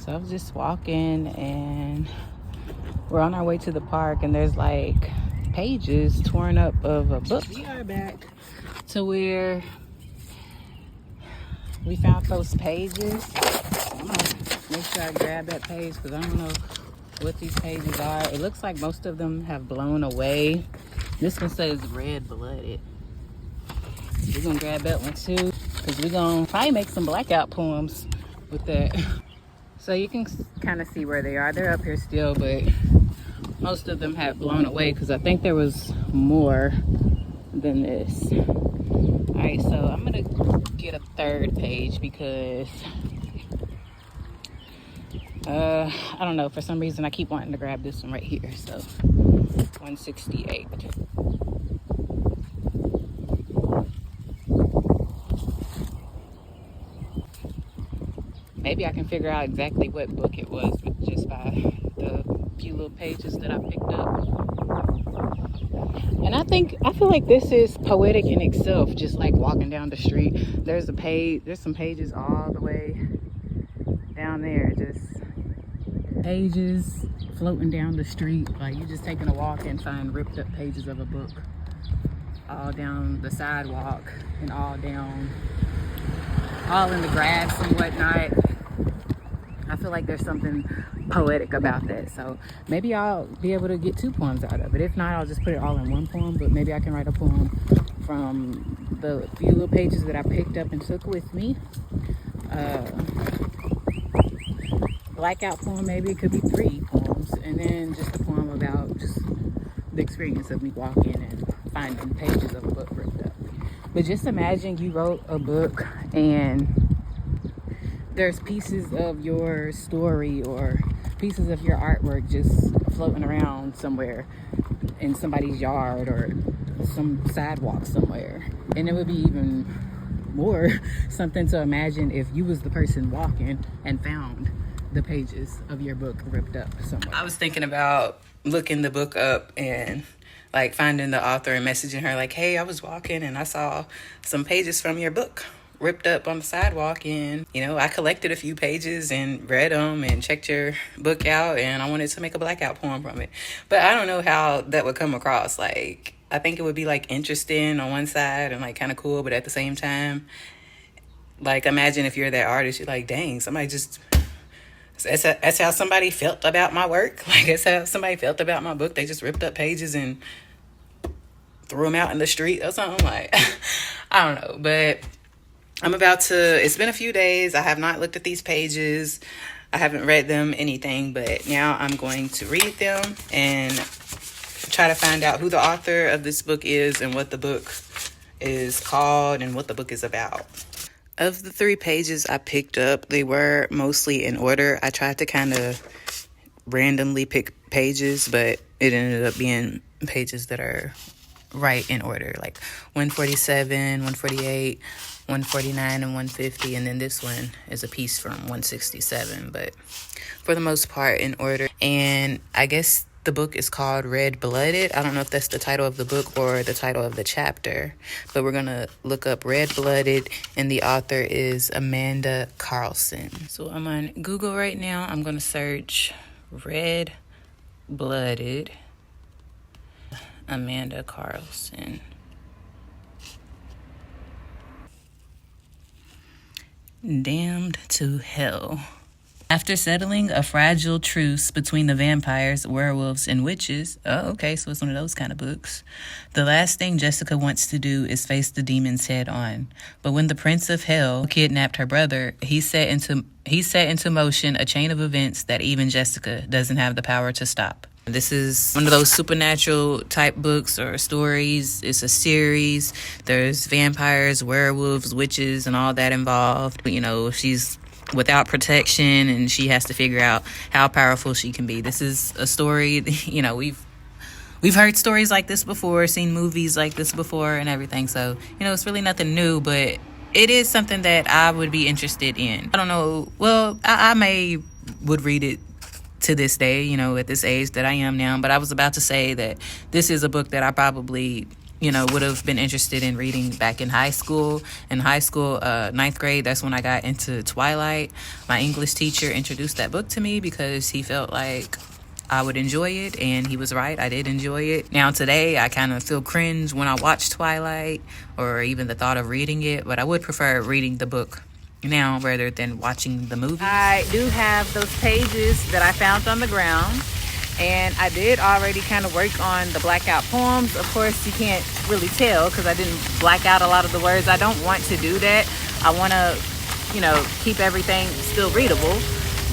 So I was just walking and we're on our way to the park, and there's like pages torn up of a book. We are back to where we found those pages. I'm gonna make sure I grab that page because I don't know what these pages are. It looks like most of them have blown away. This one says red blooded. We're gonna grab that one too because we're gonna probably make some blackout poems with that. So you can kind of see where they are. They're up here still, but most of them have blown away because I think there was more than this. All right, so I'm gonna get a third page because I don't know, for some reason I keep wanting to grab this one right here. So 168. Maybe I can figure out exactly what book it was just by the few little pages that I picked up. And I feel like this is poetic in itself, just like walking down the street. There's some pages all the way down there, just pages floating down the street. Like you're just taking a walk and find ripped up pages of a book all down the sidewalk and all in the grass and whatnot. I feel like there's something poetic about that. So maybe I'll be able to get 2 poems out of it. If not, I'll just put it all in one poem. But maybe I can write a poem from the few little pages that I picked up and took with me. Blackout poem, maybe it could be 3 poems. And then just a poem about just the experience of me walking and finding pages of a book ripped up. But just imagine you wrote a book and there's pieces of your story or pieces of your artwork just floating around somewhere in somebody's yard or some sidewalk somewhere. And it would be even more something to imagine if you was the person walking and found the pages of your book ripped up somewhere. I was thinking about looking the book up and like finding the author and messaging her like, hey, I was walking and I saw some pages from your book ripped up on the sidewalk, and I collected a few pages and read them and checked your book out, and I wanted to make a blackout poem from it. But I don't know how that would come across. Like, I think it would be like interesting on one side and like kind of cool, but at the same time, like, imagine if you're that artist, you're like, dang, somebody just, that's how somebody felt about my work. Like, that's how somebody felt about my book. They just ripped up pages and threw them out in the street or something. Like, I don't know, but it's been a few days. I have not looked at these pages. I haven't read them, anything, but now I'm going to read them and try to find out who the author of this book is and what the book is called and what the book is about. Of the 3 pages I picked up, they were mostly in order. I tried to kind of randomly pick pages, but it ended up being pages that are right in order, like 147, 148, 149, and 150, and then this one is a piece from 167, but for the most part in order. And I guess the book is called Red Blooded. I don't know if that's the title of the book or the title of the chapter, but we're gonna look up Red Blooded, and the author is Amanda Carlson. So I'm on Google right now. I'm gonna search Red Blooded Amanda Carlson. Damned to Hell. After settling a fragile truce between the vampires, werewolves, and witches, oh, okay, so it's one of those kind of books, the last thing Jessica wants to do is face the demons head on. But when the Prince of Hell kidnapped her brother, he set into motion a chain of events that even Jessica doesn't have the power to stop. This is one of those supernatural type books or stories. It's a series. There's vampires, werewolves, witches, and all that involved. She's without protection and she has to figure out how powerful she can be. This is a story, we've heard stories like this before, seen movies like this before and everything. So, it's really nothing new, but it is something that I would be interested in. I don't know. Well, I would read it to this day, at this age that I am now. But I was about to say that this is a book that I probably would have been interested in reading back in high school. In high school, ninth grade, that's when I got into Twilight. My English teacher introduced that book to me because he felt like I would enjoy it, and he was right. I did enjoy it. Now today, I kind of feel cringe when I watch Twilight or even the thought of reading it, but I would prefer reading the book now rather than watching the movie. I do have those pages that I found on the ground, and I did already kind of work on the blackout poems. Of course, you can't really tell because I didn't black out a lot of the words. I don't want to do that. I want to, keep everything still readable,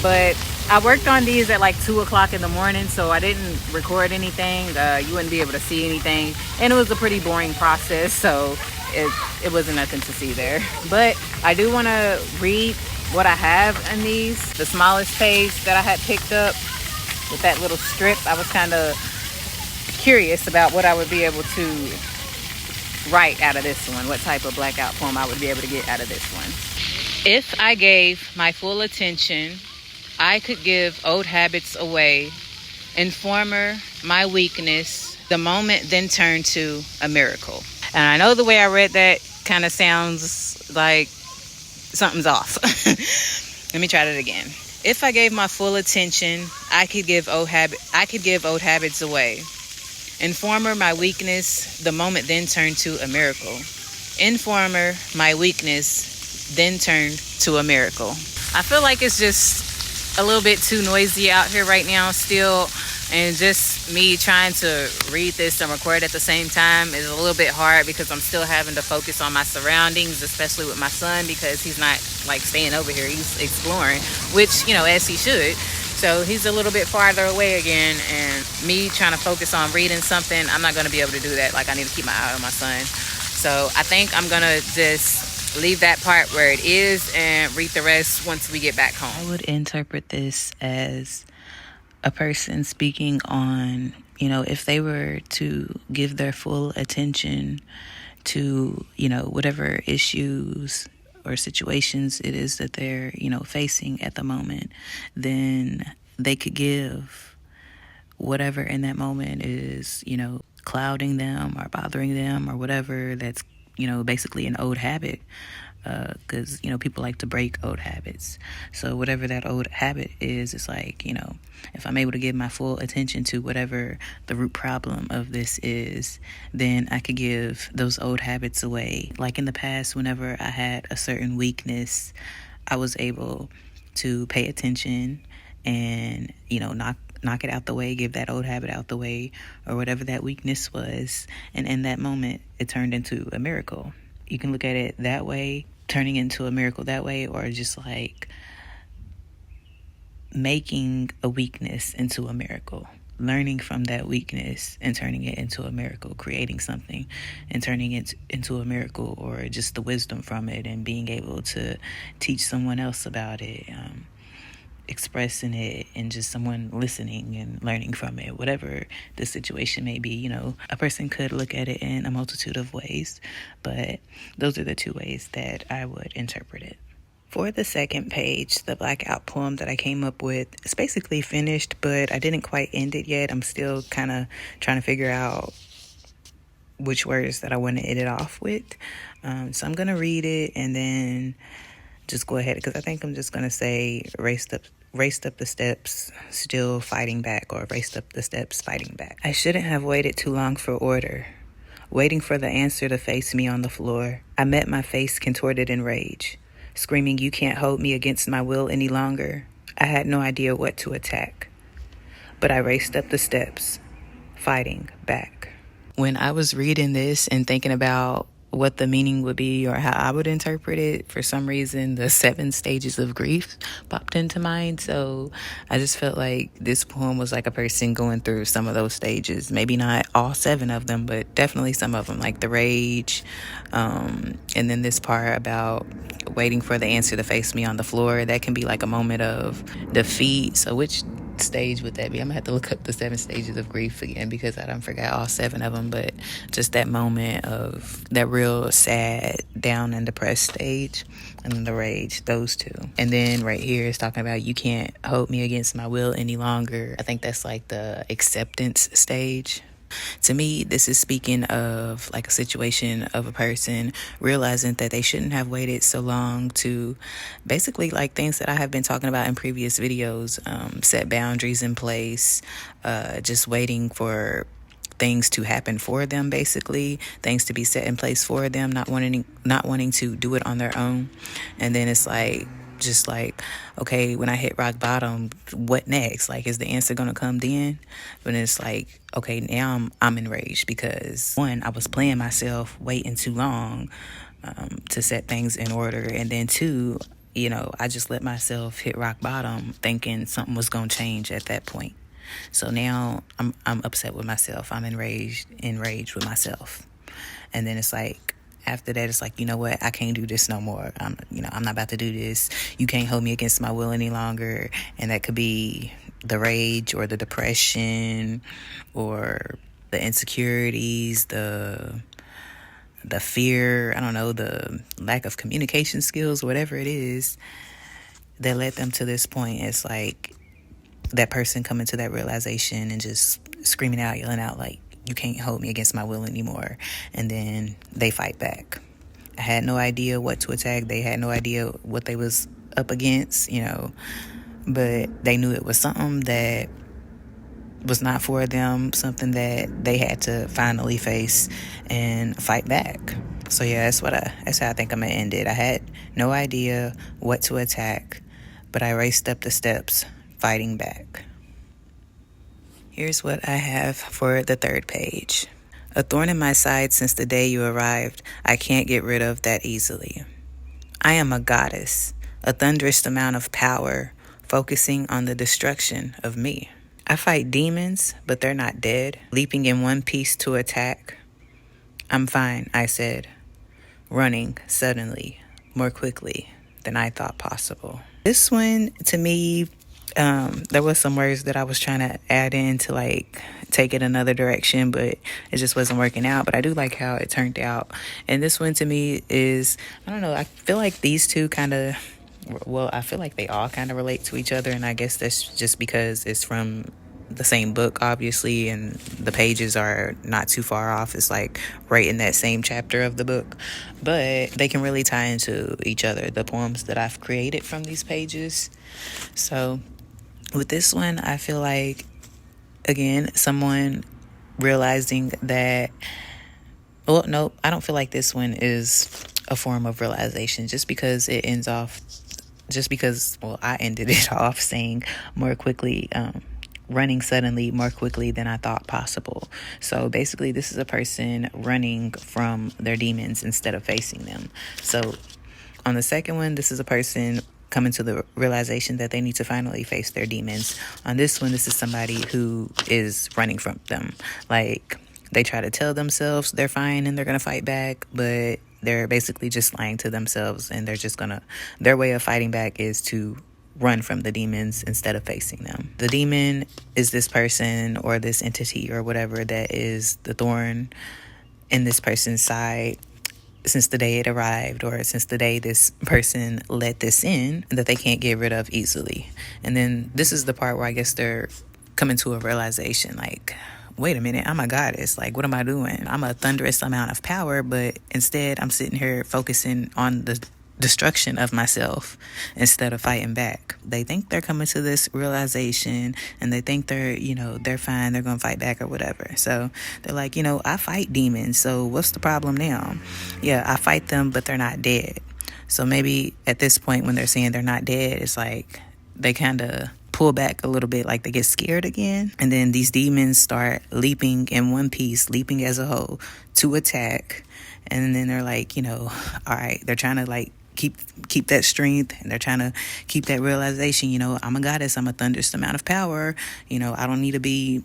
but I worked on these at like 2 o'clock in the morning, so I didn't record anything. You wouldn't be able to see anything, and it was a pretty boring process, so it wasn't nothing to see there. But I do want to read what I have in these. The smallest page that I had picked up with that little strip, I was kind of curious about what I would be able to write out of this one, what type of blackout poem I would be able to get out of this one. If I gave my full attention, I could give old habits away. Informer, my weakness, the moment then turned to a miracle. And I know the way I read that kind of sounds like something's off. Let me try that again. If I gave my full attention, I could give old habits away. Informer, my weakness, the moment then turned to a miracle. Informer, my weakness, then turned to a miracle. I feel like it's just a little bit too noisy out here right now still, and just me trying to read this and record at the same time is a little bit hard because I'm still having to focus on my surroundings, especially with my son, because he's not like staying over here, he's exploring, which as he should. So he's a little bit farther away again, and me trying to focus on reading something, I'm not going to be able to do that. Like, I need to keep my eye on my son. So I think I'm going to just leave that part where it is and read the rest once we get back home. I would interpret this as a person speaking on, if they were to give their full attention to, whatever issues or situations it is that they're, facing at the moment, then they could give whatever in that moment is, clouding them or bothering them or whatever that's basically an old habit, because people like to break old habits. So whatever that old habit is, it's like, if I'm able to give my full attention to whatever the root problem of this is, then I could give those old habits away. Like in the past, whenever I had a certain weakness, I was able to pay attention and knock it out the way, give that old habit out the way, or whatever that weakness was. And in that moment, it turned into a miracle. You can look at it that way, turning into a miracle that way, or just like making a weakness into a miracle. Learning from that weakness and turning it into a miracle, creating something and turning it into a miracle, or just the wisdom from it and being able to teach someone else about it. Expressing it and just someone listening and learning from it, whatever the situation may be. A person could look at it in a multitude of ways, but those are the two ways that I would interpret it. For the second page, the blackout poem that I came up with, it's basically finished, but I didn't quite end it yet. I'm still kind of trying to figure out which words that I want to end it off with. So I'm going to read it and then just go ahead, because I think I'm just going to say raced up the steps, still fighting back, or raced up the steps, fighting back. I shouldn't have waited too long for order, waiting for the answer to face me on the floor. I met my face contorted in rage, screaming, "You can't hold me against my will any longer." I had no idea what to attack, but I raced up the steps, fighting back. When I was reading this and thinking about what the meaning would be or how I would interpret it, for some reason the 7 stages of grief popped into mind. So I just felt like this poem was like a person going through some of those stages. Maybe not all 7 of them, but definitely some of them, like the rage, and then this part about waiting for the answer to face me on the floor. That can be like a moment of defeat. So which stage would that be? I'm gonna have to look up the 7 stages of grief again, because I don't forget all 7 of them, but just that moment of that real sad, down and depressed stage, and then the rage, those 2. And then right here is talking about you can't hold me against my will any longer. I think that's like the acceptance stage. To me, this is speaking of like a situation of a person realizing that they shouldn't have waited so long to basically like things that I have been talking about in previous videos, set boundaries in place, just waiting for things to happen for them, basically things to be set in place for them, not wanting to do it on their own. And then it's like, just like, okay, when I hit rock bottom, what next? Like, is the answer gonna come then? But it's like, okay, now I'm enraged because one, I was playing myself waiting too long to set things in order, and then two, I just let myself hit rock bottom thinking something was gonna change at that point. So now I'm upset with myself. I'm enraged with myself. And then it's like, after that, it's like, you know what? I can't do this no more. I'm not about to do this. You can't hold me against my will any longer. And that could be the rage or the depression or the insecurities, the fear, I don't know, the lack of communication skills, whatever it is that led them to this point. It's like that person coming to that realization and just screaming out, yelling out, like, you can't hold me against my will anymore. And then they fight back. I had no idea what to attack. They had no idea what they was up against, but they knew it was something that was not for them, something that they had to finally face and fight back. So yeah, that's how I think I'm gonna end it. I had no idea what to attack, but I raced up the steps fighting back. Here's what I have for the third page. A thorn in my side since the day you arrived, I can't get rid of that easily. I am a goddess, a thunderous amount of power, focusing on the destruction of me. I fight demons, but they're not dead, leaping in one piece to attack. I'm fine, I said, running suddenly, more quickly than I thought possible. This one, to me, there was some words that I was trying to add in to like take it another direction, but it just wasn't working out. But I do like how it turned out. And this one to me is, I don't know, I feel like these two I feel like they all kind of relate to each other. And I guess that's just because it's from the same book, obviously, and the pages are not too far off. It's like right in that same chapter of the book, but they can really tie into each other, the poems that I've created from these pages. So with this one, I feel like, again, someone realizing that, well, no, I don't feel like this one is a form of realization just because it ends off, I ended it off saying more quickly, running suddenly more quickly than I thought possible. So basically, this is a person running from their demons instead of facing them. So on the second one, this is a person coming to the realization that they need to finally face their demons. On this one, this is somebody who is running from them. Like, they try to tell themselves they're fine and they're going to fight back, but they're basically just lying to themselves, and their way of fighting back is to run from the demons instead of facing them. The demon is this person or this entity or whatever that is the thorn in this person's side since the day it arrived, or since the day this person let this in, that they can't get rid of easily. And then this is the part where I guess they're coming to a realization, like, wait a minute, I'm a goddess. Like, what am I doing? I'm a thunderous amount of power, but instead I'm sitting here focusing on the destruction of myself instead of fighting back. They think they're coming to this realization and they think they're fine, they're gonna fight back or whatever. So they're like, I fight demons, so what's the problem now? Yeah, I fight them, but they're not dead. So maybe at this point when they're saying they're not dead, it's like they kind of pull back a little bit, like they get scared again, and then these demons start leaping in one piece, leaping as a whole to attack. And then they're like, all right, they're trying to like keep that strength, and they're trying to keep that realization, I'm a goddess, I'm a thunderous amount of power, I don't need to be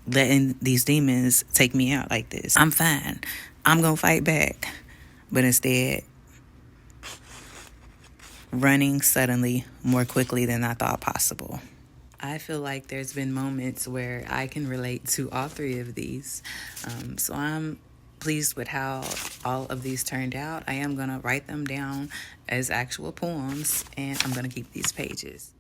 letting these demons take me out like this. I'm fine, I'm gonna fight back. But instead, running suddenly more quickly than I thought possible. I feel like there's been moments where I can relate to all three of these. So I'm pleased with how all of these turned out. I am going to write them down as actual poems, and I'm going to keep these pages.